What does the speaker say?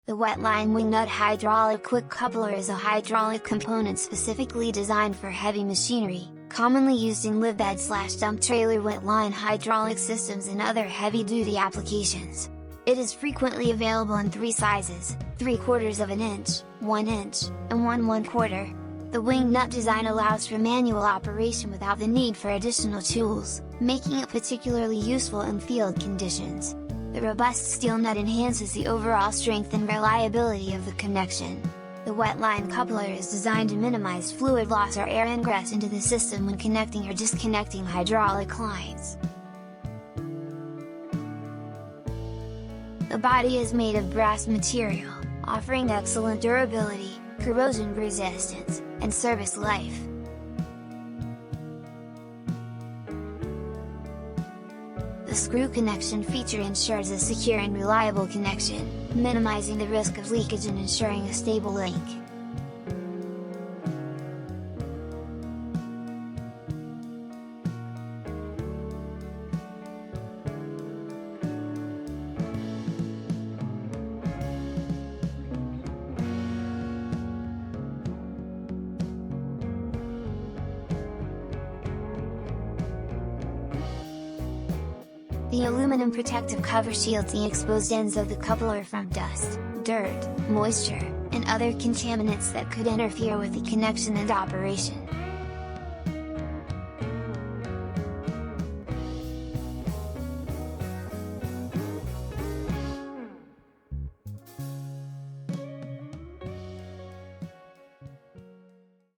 The wet-line wing nut hydraulic quick coupler is a hydraulic component specifically designed for heavy machinery, commonly used in live bed/dump trailer wet-line hydraulic systems and other heavy-duty applications. It is frequently available in 3 sizes, 3/4 of an inch, 1 inch, and 1/1/4. The wing nut design allows for manual operation without the need for additional tools, making it particularly useful in field conditions. The robust steel nut enhances the overall strength and reliability of the connection. The wet-line coupler is designed to minimize fluid loss or air ingress into the system when connecting or disconnecting hydraulic lines. The body is made of brass material, offering excellent durability, corrosion resistance, and service life. The screw connection feature ensures a secure and reliable connection, minimizing the risk of leakage and ensuring a stable link. The aluminum protective cover shields the exposed ends of the coupler from dust, dirt, moisture, and other contaminants that could interfere with the connection and operation.